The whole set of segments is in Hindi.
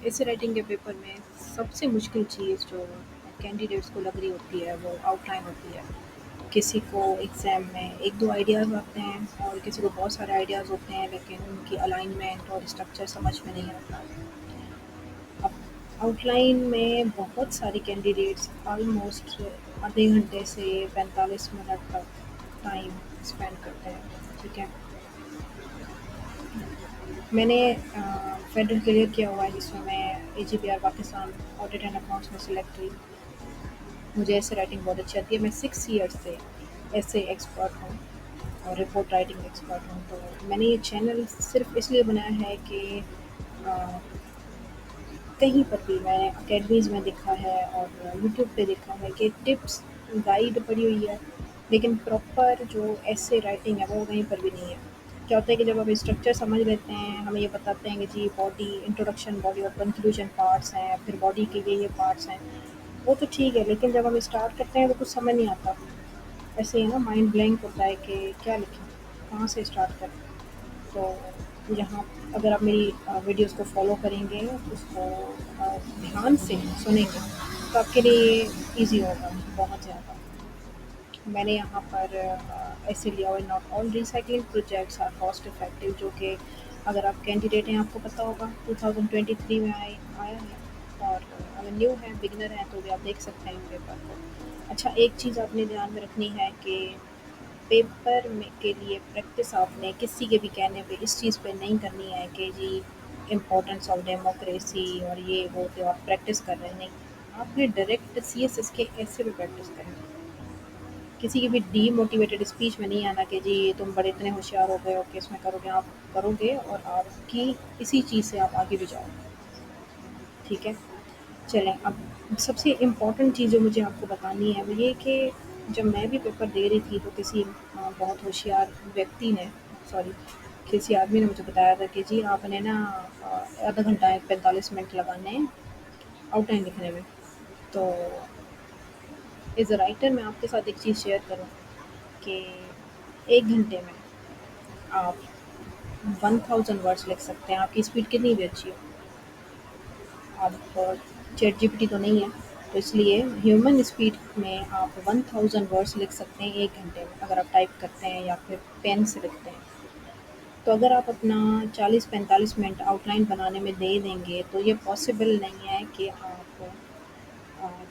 ऐसे राइटिंग के पेपर में सबसे मुश्किल चीज़ जो कैंडिडेट्स को लग रही होती है वो आउटलाइन होती है। किसी को एग्ज़ाम में 1-2 आइडियाज़ आते हैं और किसी को बहुत सारे आइडियाज़ होते हैं लेकिन उनकी अलाइनमेंट और स्ट्रक्चर समझ में नहीं आता। अब आउटलाइन में बहुत सारे कैंडिडेट्स ऑलमोस्ट आधे घंटे से 45 मिनट तक टाइम स्पेंड करते हैं, ठीक है? मैंने फेडरल क्लियर किया हुआ है जिसमें मैं एजीपीआर पाकिस्तान ऑडिट एंड अकाउंट्स में सिलेक्ट हुई। मुझे ऐसे राइटिंग बहुत अच्छी आती है। मैं 6 ईयर्स से ऐसे एक्सपर्ट हूँ और रिपोर्ट राइटिंग एक्सपर्ट हूँ। तो मैंने ये चैनल सिर्फ़ इसलिए बनाया है कि अ, कहीं पर भी मैंने अकेडमीज़ में देखा है और यूट्यूब पे देखा है कि टिप्स, गाइड पड़ी हुई है, लेकिन प्रॉपर जो ऐसे राइटिंग है वो कहीं पर भी नहीं है। क्या होता है कि जब आप स्ट्रक्चर समझ लेते हैं, हमें ये बताते हैं कि जी बॉडी इंट्रोडक्शन, बॉडी और कंक्लूजन पार्ट्स हैं, फिर बॉडी के ये पार्ट्स हैं, वो तो ठीक है, लेकिन जब हम स्टार्ट करते हैं तो कुछ समझ नहीं आता। ऐसे ही ना माइंड ब्लैंक होता है कि क्या लिखें, कहाँ से स्टार्ट करें? तो यहाँ अगर आप मेरी वीडियोस को फॉलो करेंगे, उसको ध्यान से सुनेंगे, तो आपके लिए ये ईज़ी होगा बहुत ज़्यादा। मैंने यहाँ पर ऐसे लिया हुआ है, not all recycling projects are cost effective, जो कि अगर आप कैंडिडेट हैं आपको पता होगा 2023 में आया है। और अगर न्यू है, बिगिनर हैं, तो भी आप देख सकते हैं पेपर को। अच्छा, एक चीज़ आपने ध्यान में रखनी है कि पेपर में के लिए प्रैक्टिस आपने किसी के भी कहने पे इस चीज़ पे नहीं करनी है कि जी इम्पोर्टेंस ऑफ डेमोक्रेसी और ये वो तो आप प्रैक्टिस कर रहे हैं, नहीं। आपने डायरेक्ट सीएसएस के ऐसे पे प्रैक्टिस करनी है। किसी की भी डीमोटिवेटेड स्पीच में नहीं आना कि जी तुम बड़े इतने होशियार हो गए हो कि इसमें करोगे। आप करोगे और आपकी इसी चीज़ से आप आगे भी जाओगे, ठीक है? चलें, अब सबसे इम्पोर्टेंट चीज़ जो मुझे आपको बतानी है वो ये कि जब मैं भी पेपर दे रही थी तो किसी बहुत होशियार व्यक्ति ने, सॉरी, किसी आदमी ने मुझे बताया था कि जी आपने ना आधा घंटा 45 मिनट लगाने हैं आउटलाइन लिखने में। तो एज़ अ राइटर मैं आपके साथ एक चीज़ शेयर करूँ कि 1 घंटे में आप 1000 वर्ड्स लिख सकते हैं। आपकी स्पीड कितनी भी अच्छी हो। अब चैटजीपीटी तो नहीं है, तो इसलिए ह्यूमन स्पीड में आप 1000 वर्ड्स लिख सकते हैं 1 घंटे में, अगर आप टाइप करते हैं या फिर पेन से लिखते हैं। तो अगर आप अपना 40-45 मिनट आउटलाइन बनाने में दे देंगे, तो ये पॉसिबल नहीं है कि आप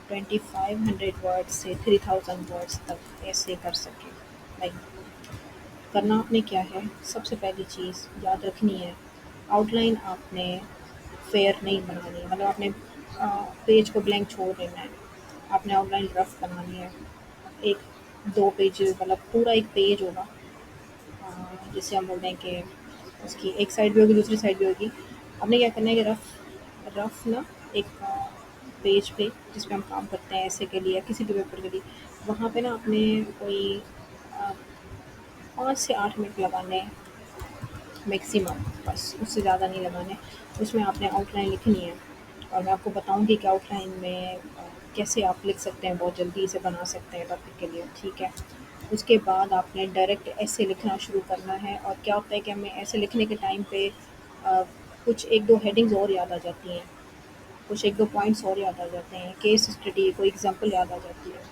2500 वर्ड्स से 3000 वर्ड्स तक ऐसे कर सकें। नहीं, करना आपने क्या है, सबसे पहली चीज़ याद रखनी है, आउटलाइन आपने फेयर नहीं बनानी है, मतलब आपने पेज को ब्लैंक छोड़ देना है। आपने आउटलाइन रफ बनानी है। 1-2 पेज, मतलब पूरा एक पेज होगा, जिसे हम बोलते हैं कि उसकी एक साइड भी होगी, दूसरी साइड भी होगी। आपने क्या करना है कि रफ रफ ना एक पेज पे जिस पे हम काम करते हैं ऐसे के लिए या किसी भी पेपर के लिए, वहाँ पे ना आपने कोई अ, 5 से 8 मिनट लगाने हैं मैक्सिमम, बस उससे ज़्यादा नहीं लगाने। उसमें आपने आउटलाइन लिखनी है और मैं आपको बताऊँगी कि आउटलाइन में कैसे आप लिख सकते हैं, बहुत जल्दी इसे बना सकते हैं टॉपिक के लिए, ठीक है? उसके बाद आपने डायरेक्ट ऐसे लिखना शुरू करना है। और क्या होता है कि हमें ऐसे लिखने के टाइम पे अ, कुछ 1-2 हेडिंग्स और याद आ जाती हैं, कुछ 1-2 पॉइंट्स और याद आ जाते हैं, केस स्टडी, कोई एग्ज़ाम्पल याद आ जाती है।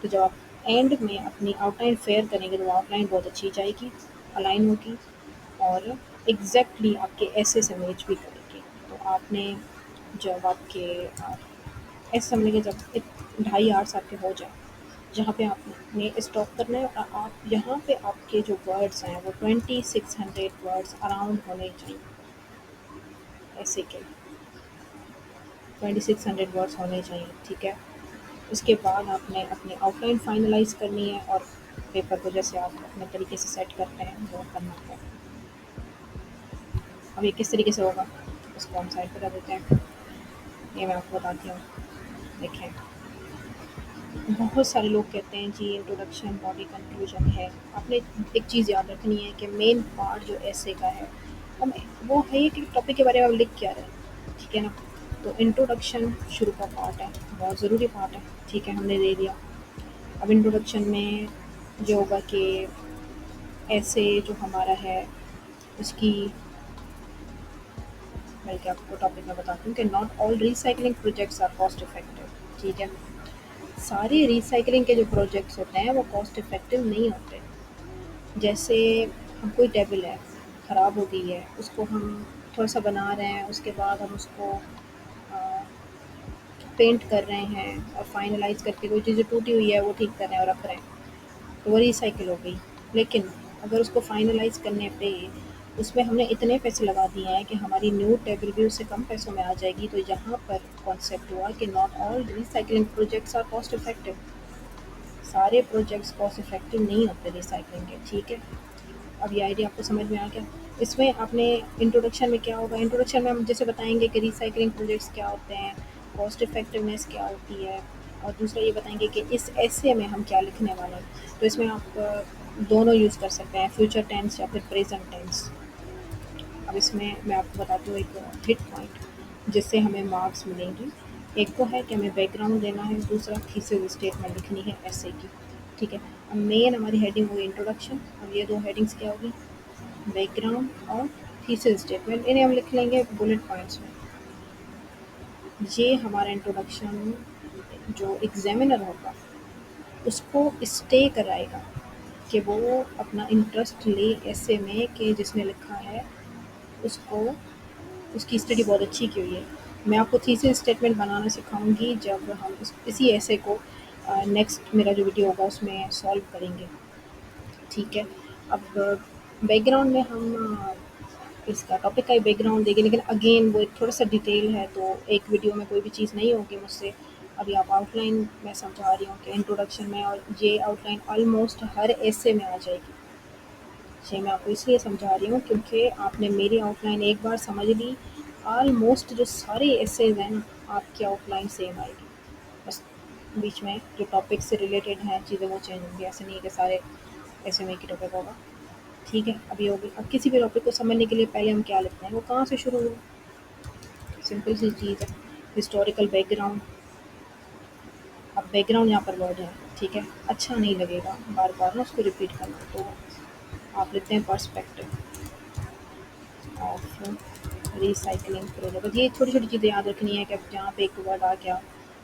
तो जब आप एंड में अपनी आउटलाइन फेयर करेंगे तो वो आउटलाइन बहुत अच्छी जाएगी, अलाइन होगी और एग्ज़ैक्टली आपके ऐसे से मैच भी करेगी। तो आपने जब आपके ऐसे समझ लीजिए जब 2.5 आवर्स आपके हो जाएँ, जहाँ पे आपने स्टॉप करना है और आप यहाँ पे आपके जो वर्ड्स हैं वो 2600 वर्ड्स अराउंड होने चाहिए, ऐसे के 2600 वर्ड्स होने चाहिए, ठीक है? उसके बाद आपने अपनी आउटलाइन फाइनलाइज़ करनी है और पेपर को जैसे आप अपने तरीके से सेट करते हैं वो करना है। अब ये किस तरीके से होगा, उसको हम साइड पे रख देते हैं। ये मैं आपको बताती हूँ। देखें, बहुत सारे लोग कहते हैं जी इंट्रोडक्शन, बॉडी, कंक्लूजन है। आपने एक चीज़ याद रखनी है कि मेन पार्ट जो ऐसे का है, हम वो है ये कि टॉपिक के बारे में हम लिख क्या रहे हैं, ठीक है ना? तो इंट्रोडक्शन शुरू का पार्ट है, बहुत ज़रूरी पार्ट है, ठीक है, हमने दे दिया। अब इंट्रोडक्शन में जो होगा कि ऐसे जो हमारा है उसकी, बल्कि आपको टॉपिक में बताती क्योंकि not all recycling projects are cost effective. ठीक है, सारे रिसाइकलिंग के जो प्रोजेक्ट्स होते हैं वो कॉस्ट इफेक्टिव नहीं होते। जैसे हम कोई टेबल है, ख़राब हो गई है, उसको हम थोड़ा सा बना रहे हैं, उसके बाद हम उसको पेंट कर रहे हैं और फाइनलाइज करके कोई चीज़ जो टूटी हुई है वो ठीक कर रहे हैं और रख रहे हैं, तो वो रिसाइकिल हो गई। लेकिन अगर उसको फाइनलाइज करने पे उसमें हमने इतने पैसे लगा दिए हैं कि हमारी न्यू टेबल भी उससे कम पैसों में आ जाएगी, तो यहाँ पर कॉन्सेप्ट हुआ कि not all recycling projects are cost effective. सारे प्रोजेक्ट्स कॉस्ट इफेक्टिव नहीं होते रिसाइकलिंग के। ठीक है, अब ये आइडिया आपको समझ में आ गया। इसमें आपने इंट्रोडक्शन में क्या होगा, इंट्रोडक्शन में हम जैसे बताएंगे कि रिसाइकलिंग प्रोजेक्ट्स क्या होते हैं, कॉस्ट इफेक्टिवनेस क्या होती है, और दूसरा ये बताएंगे कि इस ऐसे में हम क्या लिखने वाले हैं। तो इसमें आप दोनों यूज़ कर सकते हैं, फ्यूचर टेंस या फिर प्रेजेंट टेंस। अब इसमें मैं आपको बताती हूँ एक हिट पॉइंट जिससे हमें मार्क्स मिलेंगे। एक तो है कि हमें बैकग्राउंड देना है, दूसरा थीसिस स्टेटमेंट लिखनी है ऐसे की। ठीक है, अब मेन हमारी हेडिंग हुई इंट्रोडक्शन। अब ये दो हेडिंग्स क्या होगी, बैकग्राउंड और थीसिस स्टेटमेंट, इन्हें हम लिख लेंगे बुलेट पॉइंट्स में। ये हमारा इंट्रोडक्शन जो एग्जामिनर होगा उसको स्टे कराएगा कि वो अपना इंटरेस्ट ले ऐसे में कि जिसने लिखा है उसको उसकी स्टडी बहुत अच्छी की हुई है। मैं आपको थीसिस स्टेटमेंट बनाना सिखाऊंगी जब हम इसी ऐसे को नेक्स्ट मेरा जो वीडियो होगा उसमें सॉल्व करेंगे। ठीक है, अब बैकग्राउंड में हम इसका टॉपिक का ही बैकग्राउंड देंगे, लेकिन अगेन वो एक थोड़ा सा डिटेल है, तो एक वीडियो में कोई भी चीज़ नहीं होगी मुझसे। अभी आप आउटलाइन मैं समझा रही हूँ कि इंट्रोडक्शन में, और ये आउटलाइन ऑलमोस्ट हर ऐसे में आ जाएगी। ये मैं आपको इसलिए समझा रही हूँ क्योंकि आपने मेरी आउटलाइन एक बार समझ ली, ऑलमोस्ट जो सारे एसेज हैं ना आपकी आउटलाइन सेम आएगी। बस बीच में जो टॉपिक से रिलेटेड हैं चीज़ें वो चेंज होंगी, ऐसे नहीं है कि सारे ऐसे में एक ही टॉपिक होगा। ठीक है, अभी होगी। अब किसी भी टॉपिक को समझने के लिए पहले हम क्या लिखते हैं, वो कहाँ से शुरू हुआ, सिंपल सी चीज़ है, हिस्टोरिकल बैकग्राउंड। अब बैकग्राउंड यहाँ पर वर्ड है, ठीक है, अच्छा नहीं लगेगा बार बार ना उसको रिपीट करना, तो आप लिखते हैं पर्सपेक्टिव ऑफ रिसाइकलिंग प्रोजेक्ट। ये छोटी छोटी चीज़ें याद रखनी है कि अब जहाँ पे एक वर्ड आ गया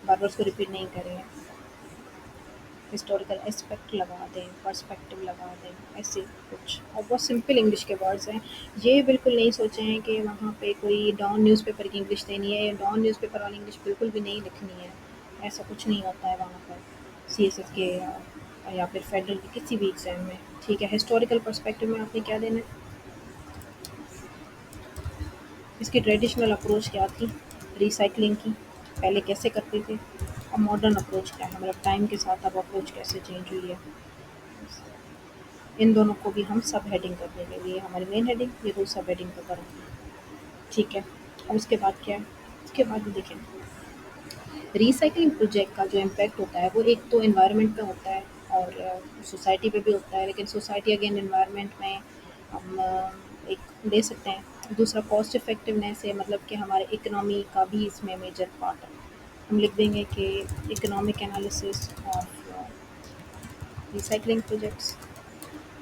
बार बार उसको रिपीट नहीं करें। हिस्टोरिकल एस्पेक्ट लगा दें, पर्सपेक्टिव लगा दें, ऐसे कुछ। और बहुत सिंपल इंग्लिश के वर्ड्स हैं। ये बिल्कुल नहीं सोचें हैं कि वहाँ पे कोई डॉन न्यूज़पेपर की इंग्लिश देनी है या डॉन न्यूज़पेपर वाली इंग्लिश बिल्कुल भी नहीं लिखनी है। ऐसा कुछ नहीं होता है वहाँ पर सीएसएस के या फिर फेडरल के किसी भी एग्ज़ाम में। ठीक है, हिस्टोरिकल पर्सपेक्टिव में आपने क्या देना है, इसकी ट्रेडिशनल अप्रोच क्या थी रिसाइकलिंग की, पहले कैसे करते थे, और मॉडर्न अप्रोच क्या है, मतलब टाइम के साथ अब अप्रोच कैसे चेंज हुई है। इन दोनों को भी हम सब हेडिंग कर देंगे, ये हमारी मेन हेडिंग, ये दो सब हेडिंग का करेंगे। ठीक है, अब उसके बाद क्या है, उसके बाद भी देखें रिसाइकलिंग प्रोजेक्ट का जो इम्पैक्ट होता है वो एक तो एनवायरनमेंट पे होता है और सोसाइटी पे भी होता है, लेकिन सोसाइटी अगेन एनवायरनमेंट में हम एक ले सकते हैं। दूसरा कॉस्ट इफेक्टिवनेस है, मतलब कि हमारे इकोनॉमी का भी इसमें मेजर पार्ट है। हम लिख देंगे कि economic analysis of recycling projects.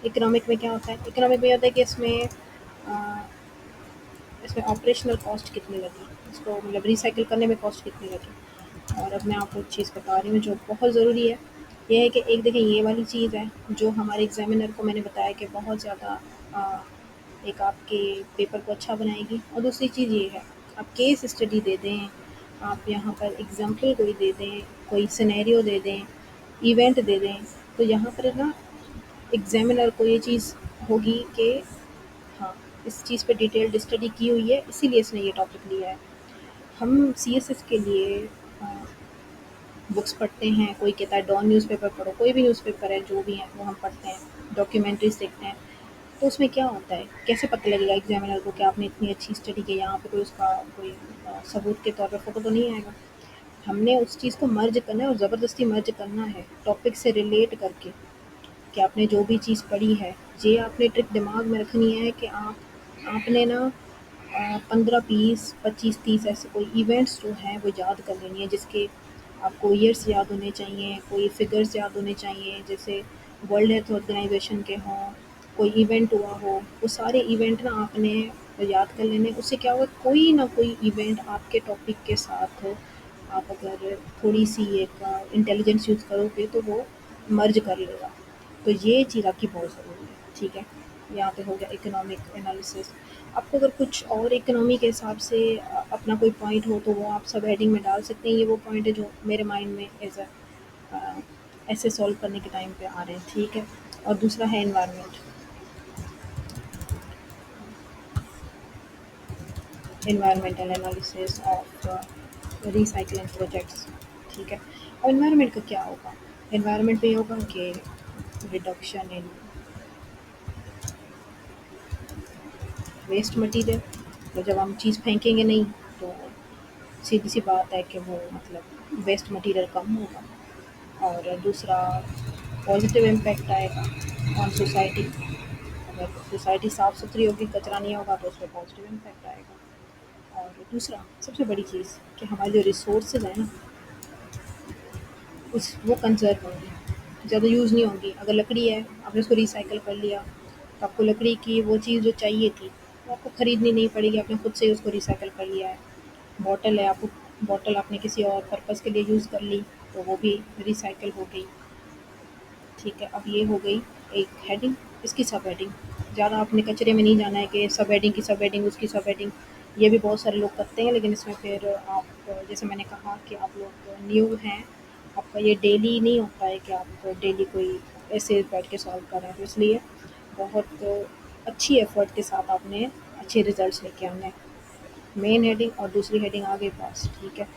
Economic में क्या होता है, इकोनॉमिक में होता है कि इसमें ऑपरेशनल कॉस्ट कितनी लगी, इसको मतलब रिसाइकिल करने में कॉस्ट कितनी लगी। और अब मैं आपको एक चीज़ बता रही हूँ जो बहुत ज़रूरी है, ये है कि एक देखें ये वाली चीज़ है जो हमारे एग्जामिनर को मैंने बताया कि बहुत ज़्यादा एक आपके पेपर को अच्छा बनाएगी। और दूसरी चीज़ ये है, आप केस स्टडी दे दें, आप यहाँ पर एग्जाम्पल कोई दे दें, कोई सिनेरियो दे दें, इवेंट दे दें, तो यहाँ पर ना एग्जामिनर को ये चीज़ होगी कि हाँ, इस चीज़ पे डिटेल्ड स्टडी की हुई है, इसीलिए इसने ये टॉपिक लिया है। हम सीएसएस के लिए बुक्स पढ़ते हैं, कोई कहता है डॉन न्यूज़पेपर पढ़ो, कोई भी न्यूज़पेपर है जो भी है वो हम पढ़ते हैं, डॉक्यूमेंट्रीज देखते हैं। तो उसमें क्या होता है, कैसे पता लगेगा एग्जामिनर को कि आपने इतनी अच्छी स्टडी की, यहाँ पे कोई उसका कोई सबूत के तौर पे फ़ोटो तो नहीं आएगा। हमने उस चीज़ को मर्ज करना है और ज़बरदस्ती मर्ज करना है टॉपिक से रिलेट करके, कि आपने जो भी चीज़ पढ़ी है, ये आपने ट्रिक दिमाग में रखनी है कि आपने ना 15, 20, 25, 30 ऐसे कोई इवेंट्स जो हैं वो याद कर लेनी है, जिसके आपको ईयर्स याद होने चाहिए, कोई फिगर्स याद होने चाहिए, जैसे वर्ल्ड हेल्थ ऑर्गेनाइजेशन के हों, कोई इवेंट हुआ हो, वो सारे इवेंट ना आपने तो याद कर लेने, उससे क्या होगा, कोई ना कोई इवेंट आपके टॉपिक के साथ आप अगर थोड़ी-सी एक इंटेलिजेंस यूज़ करोगे तो वो मर्ज कर लेगा। तो ये चीज़ आपकी बहुत ज़रूरी है, ठीक है? यहाँ पे हो गया इकोनॉमिक एनालिसिस। आपको अगर कुछ और इकोनॉमी के हिसाब से अपना कोई पॉइंट हो तो वो आप सब हेडिंग में डाल सकते हैं। ये वो पॉइंट है जो मेरे माइंड में अ, ऐसे सॉल्व करने के टाइम पे आ रहे हैं, ठीक है? और दूसरा है environment, environmental analysis of recycling projects, ठीक है? और एनवायरनमेंट का क्या होगा? एनवायरनमेंट में ये होगा कि रिडक्शन इन वेस्ट मटीरियल, तो जब हम चीज़ फेंकेंगे नहीं तो सीधी सी बात है कि वो मतलब वेस्ट मटीरियल कम होगा। और दूसरा पॉजिटिव इम्पैक्ट आएगा ऑन सोसाइटी। अगर सोसाइटी साफ़ सुथरी होगी, कचरा नहीं होगा तो उसमें पॉजिटिव इम्पैक्ट आएगा। और दूसरा सबसे बड़ी चीज़ कि हमारे जो रिसोर्सेज हैं ना, उस वो कंज़र्व होंगी, ज़्यादा यूज़ नहीं होंगी। अगर लकड़ी है, आपने उसको रिसाइकिल कर लिया, तो आपको लकड़ी की वो चीज़ जो चाहिए थी, वो आपको खरीदनी नहीं पड़ेगी, आपने खुद से ही उसको रिसाइकिल कर लिया है। बॉटल है, आपको बॉटल आपने किसी और पर्पज़ के लिए यूज़ कर ली, तो वो भी रिसाइकिल हो गई, ठीक है? अब ये हो गई एक हेडिंग, इसकी सब हेडिंग। ज़्यादा आपने कचरे में नहीं जाना है कि सब हेडिंग की सब हेडिंग, उसकी सब हेडिंग। ये भी बहुत सारे लोग करते हैं, लेकिन इसमें फिर आप, जैसे मैंने कहा कि आप लोग न्यू हैं, आपका ये डेली नहीं होता है कि आप डेली कोई ऐसे बैठ के सॉल्व कर रहे हैं, तो इसलिए बहुत अच्छी एफ़र्ट के साथ आपने अच्छे रिज़ल्ट्स लेके आने हैं। मेन हेडिंग और दूसरी हेडिंग आ गई पास, ठीक है?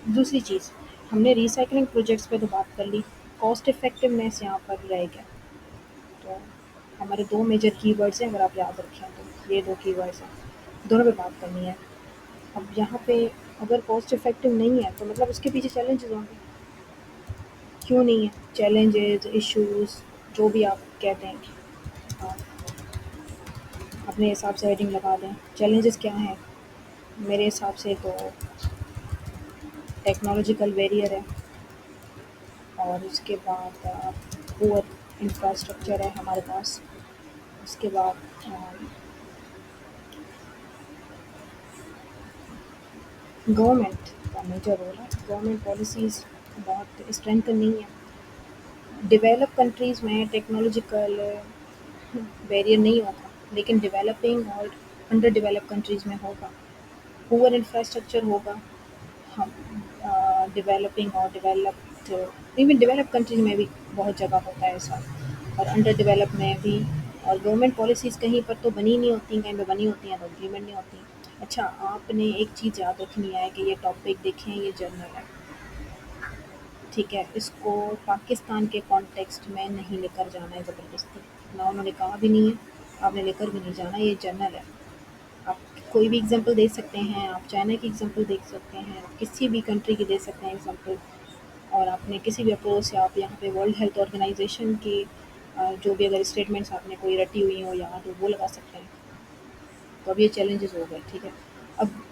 दूसरी चीज़, हमने रिसाइक्लिंग प्रोजेक्ट्स पे तो बात कर ली, कॉस्ट इफ़ेक्टिवनेस यहाँ पर रह गया। तो हमारे 2 मेजर कीवर्ड्स हैं, अगर आप याद रखें तो ये 2 कीवर्ड्स हैं, दोनों पे बात करनी है। अब यहाँ पे अगर कॉस्ट इफ़ेक्टिव नहीं है तो मतलब उसके पीछे चैलेंजेस होंगे। क्यों नहीं है? चैलेंजेस, इश्यूज़, जो भी आप कहते हैं, आप अपने हिसाब से हेडिंग लगा दें। चैलेंजेस क्या हैं? मेरे हिसाब से तो टेक्नोलॉजिकल बैरियर है, और उसके बाद पुअर इंफ्रास्ट्रक्चर है हमारे पास। उसके बाद गवर्नमेंट का मेजर रोल है, गवर्नमेंट पॉलिसीज़ बहुत स्ट्रेंथन नहीं है। डेवलप कंट्रीज़ में टेक्नोलॉजिकल बैरियर नहीं होता, लेकिन डेवलपिंग और अंडर डेवलप कंट्रीज़ में होगा। पुअर इंफ्रास्ट्रक्चर होगा, हम डेवलपिंग और डेवलप्ड, इवन डेवलप कंट्रीज में भी बहुत जगह होता है ऐसा, और अंडर डेवलप में भी। और गवर्नमेंट पॉलिसीज़ कहीं पर तो बनी नहीं होती, कहीं पे बनी होती हैं तो इम्प्लीमेंट नहीं होती। अच्छा, आपने एक चीज़ याद रखनी है कि ये टॉपिक देखें, ये जर्नल है, ठीक है? इसको पाकिस्तान के कॉन्टेक्स्ट में नहीं लेकर जाना है ज़बरदस्ती, ना उन्होंने कहा भी नहीं है, आपने लेकर भी नहीं जाना, ये जर्नल है। आप कोई भी एग्ज़ाम्पल दे सकते हैं, आप चाइना की एग्ज़ाम्पल दे सकते हैं, आप किसी भी कंट्री की दे सकते हैं एग्ज़ाम्पल। और आपने किसी भी अप्रोच से आप यहाँ पे वर्ल्ड हेल्थ ऑर्गेनाइजेशन की जो भी अगर स्टेटमेंट्स आपने कोई रटी हुई हो यहाँ, तो वो लगा सकते हैं। तो अब ये चैलेंजेस हो गए, ठीक है? अब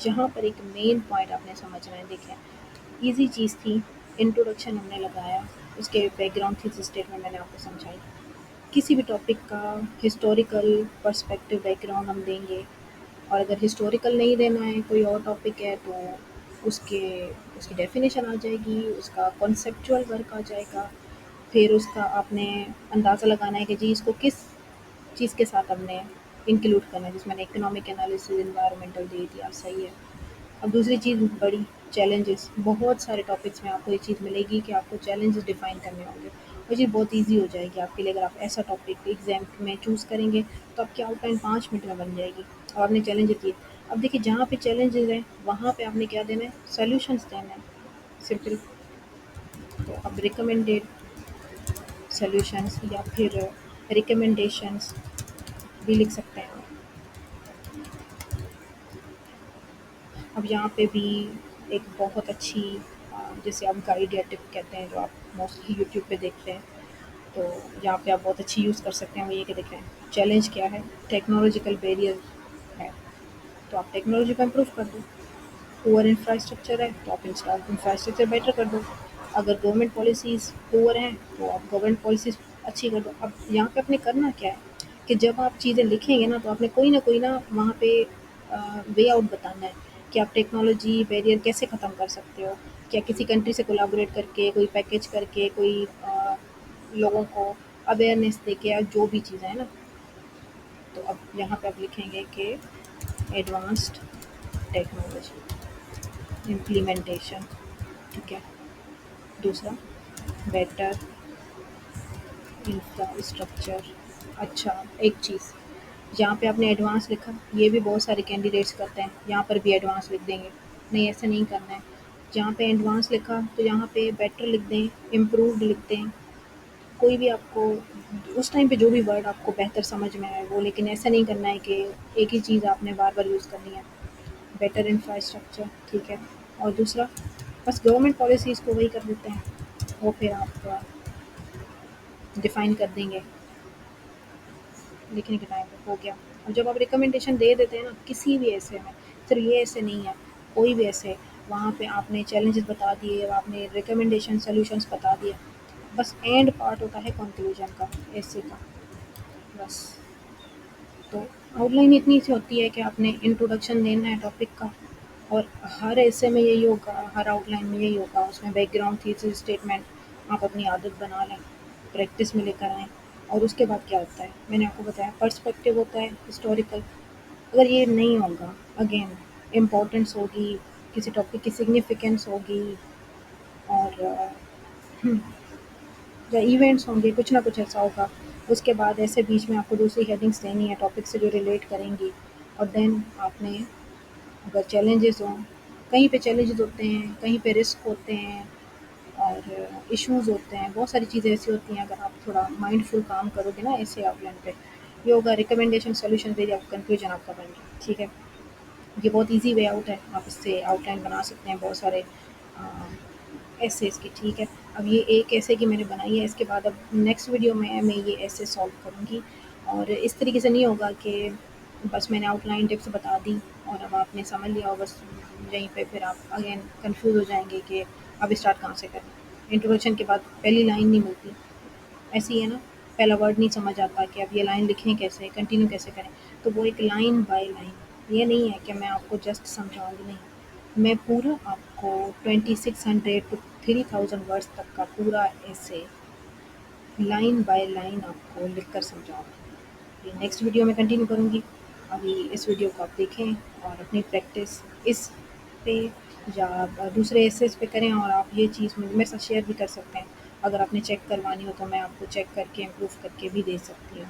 यहाँ पर एक मेन पॉइंट आपने समझना है, देखें, ईजी चीज़ थी, इंट्रोडक्शन हमने लगाया, उसके बैकग्राउंड थीसिस स्टेटमेंट मैंने आपको समझाई। किसी भी टॉपिक का हिस्टोरिकल पर्सपेक्टिव बैकग्राउंड हम देंगे, और अगर हिस्टोरिकल नहीं देना है, कोई और टॉपिक है, तो उसके उसकी डेफिनेशन आ जाएगी, उसका कॉन्सेप्चुअल वर्क आ जाएगा। फिर उसका आपने अंदाज़ा लगाना है कि जी इसको किस चीज़ के साथ हमने इंक्लूड करना है, जिसमें मैंने इकोनॉमिक एनालिसिस, एनवायरमेंटल दे दिया, सही है। अब दूसरी चीज़ बड़ी चैलेंजेस, बहुत सारे टॉपिक्स में आपको ये चीज़ मिलेगी कि आपको चैलेंजेस डिफ़ाइन करने होंगे। वो चीज़ बहुत ईज़ी हो जाएगी आपके लिए, अगर आप ऐसा टॉपिक एग्ज़ाम में चूज़ करेंगे तो आपकी आउटलाइन 5 मिनट में बन जाएगी, और आपने चैलेंजेस दिए। अब देखिए, जहाँ पे चैलेंजेस हैं वहाँ पे आपने क्या देना है, सॉल्यूशंस देना है, सिंपल। तो अब रिकमेंडेड सॉल्यूशंस या फिर रिकमेंडेशंस भी लिख सकते हैं। अब यहाँ पे भी एक बहुत अच्छी जिसे आप गाइड या टिप कहते हैं, जो आप मोस्टली यूट्यूब पे देखते हैं, तो यहाँ पे आप बहुत अच्छी यूज़ कर सकते हैं। वो ये कि देखें, चैलेंज क्या है, टेक्नोलॉजिकल बैरियर है, तो आप टेक्नोलॉजी को इम्प्रूव कर दो। पुअर इंफ्रास्ट्रक्चर है तो आप इंफ्रास्ट्रक्चर बेटर कर दो। अगर गवर्नमेंट पॉलिसीज़ पुअर हैं तो आप गवर्नमेंट पॉलिसीज़ अच्छी कर दो। अब यहाँ पे आपने करना क्या है कि जब आप चीज़ें लिखेंगे ना तो आपने कोई ना वहाँ पे वे आउट बताना है कि आप टेक्नोलॉजी बैरियर कैसे ख़त्म कर सकते हो। क्या किसी कंट्री से कोलैबोरेट करके, कोई पैकेज करके, कोई लोगों को अवेयरनेस देके या जो भी चीज़ें हैं ना, तो अब यहाँ पे आप लिखेंगे कि एडवांस्ड टेक्नोलॉजी इम्प्लीमेंटेशन, ठीक है। दूसरा, बेटर इंफ्रास्ट्रक्चर। अच्छा, एक चीज़, जहाँ पे आपने एडवांस लिखा, ये भी बहुत सारे कैंडिडेट्स करते हैं, यहाँ पर भी एडवांस लिख देंगे। नहीं, ऐसा नहीं करना है। जहाँ पे एडवांस लिखा तो यहाँ पे बेटर लिख दें, इम्प्रूव्ड लिख दें। कोई भी आपको उस टाइम पे जो भी वर्ड आपको बेहतर समझ में आए वो, लेकिन ऐसा नहीं करना है कि एक ही चीज़ आपने बार-बार यूज़ करनी है। बेटर इंफ्रास्ट्रक्चर, ठीक है। और दूसरा, बस गवर्नमेंट पॉलिसीज़ को वही कर देते हैं, वो फिर आप डिफ़ाइन कर देंगे लिखने के टाइम पे, हो गया। और जब आप रिकमेंडेशन दे देते हैं ना किसी भी ऐसे में, सिर्फ ये ऐसे नहीं है, कोई भी ऐसे, वहाँ पे आपने चैलेंजेस बता दिए, आपने रिकमेंडेशन सॉल्यूशंस बता दिए, बस एंड पार्ट होता है कंक्लूजन का, ऐसे का, बस। तो आउटलाइन इतनी सी होती है कि आपने इंट्रोडक्शन देना है टॉपिक का, और हर ऐसे में यही होगा, हर आउटलाइन में यही होगा, उसमें बैकग्राउंड थीसिस स्टेटमेंट आप अपनी आदत बना लें, प्रैक्टिस में लेकर आएँ। और उसके बाद क्या होता है, मैंने आपको बताया पर्सपेक्टिव होता है, हिस्टोरिकल। अगर ये नहीं होगा, अगेन इम्पोर्टेंस होगी, किसी टॉपिक की सिग्निफिकेंस होगी, और या इवेंट्स होंगे, कुछ ना कुछ ऐसा होगा। उसके बाद ऐसे बीच में आपको दूसरी हेडिंग्स देनी है टॉपिक से जो रिलेट करेंगी, और देन आपने, अगर चैलेंजेस हों, कहीं पे चैलेंजेस होते हैं, कहीं पे रिस्क होते हैं, और इश्यूज़ होते हैं, बहुत सारी चीज़ें ऐसी होती हैं, अगर आप थोड़ा माइंडफुल काम करोगे ना ऐसे आउटलाइन पे, ये होगा रिकमेंडेशन सॉल्यूशन दे दिया, कंक्लूजन आपका बन गया, ठीक है। ये बहुत ईज़ी वे आउट है, आप इससे आउटलाइन बना सकते हैं बहुत सारे ऐसे इसकी, ठीक है। अब ये एक ऐसे की मैंने बनाई है, इसके बाद अब नेक्स्ट वीडियो में मैं ये ऐसे सॉल्व करूँगी, और इस तरीके से नहीं होगा कि बस मैंने आउटलाइन टिप्स बता दी और अब आपने समझ लिया और बस यहीं पे फिर आप अगेन कंफ्यूज हो जाएंगे कि अब स्टार्ट कहाँ से करें। इंट्रोडक्शन के बाद पहली लाइन नहीं मिलती, ऐसे ही है ना, पहला वर्ड नहीं समझ आता कि अब ये लाइन लिखें कैसे, कंटिन्यू कैसे करें। तो वो एक लाइन बाय लाइन, ये नहीं है कि मैं आपको जस्ट समझाऊँगी, नहीं, मैं पूरा आपको 2600 टू 3000 वर्ड्स तक का पूरा ऐसे लाइन बाय लाइन आपको लिख कर समझाऊँगी। ये नेक्स्ट वीडियो में कंटिन्यू करूँगी। अभी इस वीडियो को आप देखें और अपनी प्रैक्टिस इस पे या दूसरे एसेस पे करें, और आप ये चीज़ मेरे साथ शेयर भी कर सकते हैं। अगर आपने चेक करवानी हो तो मैं आपको चेक करके इम्प्रूव करके भी दे सकती हूँ।